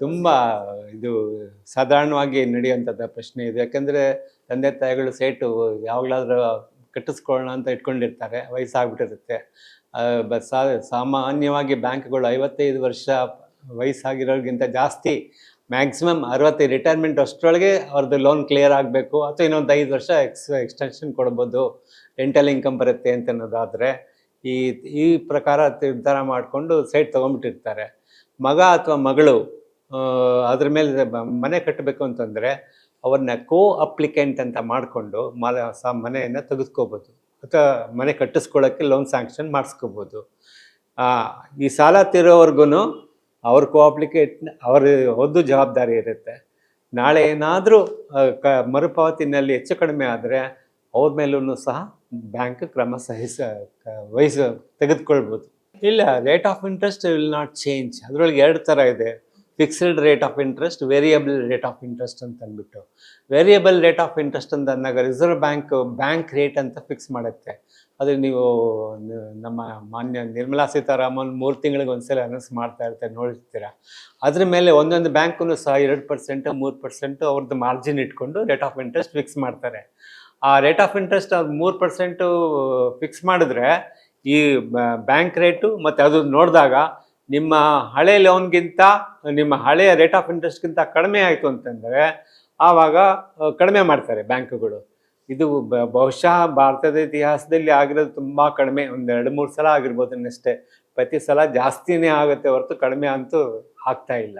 ತುಂಬ ಇದು ಸಾಧಾರಣವಾಗಿ ನಡೆಯುವಂಥದ್ದು ಪ್ರಶ್ನೆ ಇದು. ಯಾಕಂದರೆ ತಂದೆ ತಾಯಿಗಳು ಸೈಟು ಯಾವಾಗಲಾದ್ರೂ ಕಟ್ಟಿಸ್ಕೊಳ್ಳೋಣ ಅಂತ ಇಟ್ಕೊಂಡಿರ್ತಾರೆ, ವಯಸ್ಸಾಗ್ಬಿಟ್ಟಿರುತ್ತೆ. ಸಾಮಾನ್ಯವಾಗಿ ಬ್ಯಾಂಕ್ಗಳು 55 ವರ್ಷ ವಯಸ್ಸಾಗಿರೋರಿಗಿಂತ ಜಾಸ್ತಿ, ಮ್ಯಾಕ್ಸಿಮಮ್ 60 ರಿಟೈರ್ಮೆಂಟ್ ಅಷ್ಟರೊಳಗೆ ಅವ್ರದ್ದು ಲೋನ್ ಕ್ಲಿಯರ್ ಆಗಬೇಕು, ಅಥವಾ ಇನ್ನೊಂದು 5 ವರ್ಷ ಎಕ್ಸ್ಟೆನ್ಷನ್ ಕೊಡ್ಬೋದು, ರೆಂಟಲ್ ಇನ್ಕಮ್ ಬರುತ್ತೆ ಅಂತ ಅನ್ನೋದಾದರೆ ಈ ಈ ಪ್ರಕಾರ ನಿರ್ಧಾರ ಮಾಡಿಕೊಂಡು ಸೈಟ್ ತೊಗೊಂಡ್ಬಿಟ್ಟಿರ್ತಾರೆ. ಮಗ ಅಥವಾ ಮಗಳು ಅದ್ರ ಮೇಲೆ ಮನೆ ಕಟ್ಟಬೇಕು ಅಂತಂದರೆ ಅವ್ರನ್ನ ಅಪ್ಲಿಕೆಂಟ್ ಅಂತ ಮಾಡಿಕೊಂಡು ಮನೆಯನ್ನು ತೆಗೆದುಕೋಬೋದು, ಅಥವಾ ಮನೆ ಕಟ್ಟಿಸ್ಕೊಳ್ಳೋಕ್ಕೆ ಲೋನ್ ಸ್ಯಾಂಕ್ಷನ್ ಮಾಡಿಸ್ಕೋಬೋದು. ಈ ಸಾಲ ತೀರೋವರೆಗೂ ಅವ್ರ ಅಪ್ಲಿಕೇಟ್ ಅವ್ರ ಒಂದು ಜವಾಬ್ದಾರಿ ಇರುತ್ತೆ. ನಾಳೆ ಏನಾದರೂ ಮರುಪಾವತಿನಲ್ಲಿ ಹೆಚ್ಚು ಕಡಿಮೆ ಆದರೆ ಅವ್ರ ಮೇಲೂ ಸಹ ಬ್ಯಾಂಕ್ ಕ್ರಮ ತೆಗೆದುಕೊಳ್ಬೋದು. ಇಲ್ಲ, rate of interest will not change. ಅದರೊಳಗೆ 2 ಥರ ಇದೆ: fixed rate of interest, variable rate of interest ಅಂತ ಅಂದ್ಬಿಟ್ಟು. ವೇರಿಯಬಲ್ ರೇಟ್ ಆಫ್ ಇಂಟ್ರೆಸ್ಟ್ ಅಂತ ಅಂದಾಗ ರಿಸರ್ವ್ ಬ್ಯಾಂಕ್ ರೇಟ್ ಅಂತ ಫಿಕ್ಸ್ ಮಾಡುತ್ತೆ. ಅದು ನೀವು ನಮ್ಮ ಮಾನ್ಯ ನಿರ್ಮಲಾ ಸೀತಾರಾಮನ್ 3 ತಿಂಗಳಿಗೆ ಒಂದ್ಸಲ ಅನೌನ್ಸ್ ಮಾಡ್ತಾ ಇರ್ತಾರೆ, ನೋಡಿರ್ತೀರ. ಅದ್ರ ಮೇಲೆ ಒಂದೊಂದು ಬ್ಯಾಂಕು ಸಹ 2%, 3% ಅವ್ರದ್ದು ಮಾರ್ಜಿನ್ ಇಟ್ಕೊಂಡು ರೇಟ್ ಆಫ್ ಇಂಟ್ರೆಸ್ಟ್ ಫಿಕ್ಸ್ ಮಾಡ್ತಾರೆ. ಆ ರೇಟ್ ಆಫ್ ಇಂಟ್ರೆಸ್ಟ್ 3% ಫಿಕ್ಸ್ ಮಾಡಿದ್ರೆ ಈ ಬ್ಯಾಂಕ್ ರೇಟು ಮತ್ತು ಅದು ನೋಡಿದಾಗ ನಿಮ್ಮ ಹಳೆ ಲೋನ್ಗಿಂತ ನಿಮ್ಮ ಹಳೆಯ ರೇಟ್ ಆಫ್ ಇಂಟ್ರೆಸ್ಟ್ಗಿಂತ ಕಡಿಮೆ ಆಯಿತು ಅಂತಂದರೆ ಆವಾಗ ಕಡಿಮೆ ಮಾಡ್ತಾರೆ ಬ್ಯಾಂಕುಗಳು. ಇದು ಬಹುಶಃ ಭಾರತದ ಇತಿಹಾಸದಲ್ಲಿ ಆಗಿರೋದು ತುಂಬ ಕಡಿಮೆ, ಒಂದು 2-3 ಸಲ ಆಗಿರ್ಬೋದು ಅನ್ನಷ್ಟೇ. ಪ್ರತಿ ಸಲ ಜಾಸ್ತಿನೇ ಆಗುತ್ತೆ ಹೊರತು ಕಡಿಮೆ ಅಂತೂ ಆಗ್ತಾ ಇಲ್ಲ.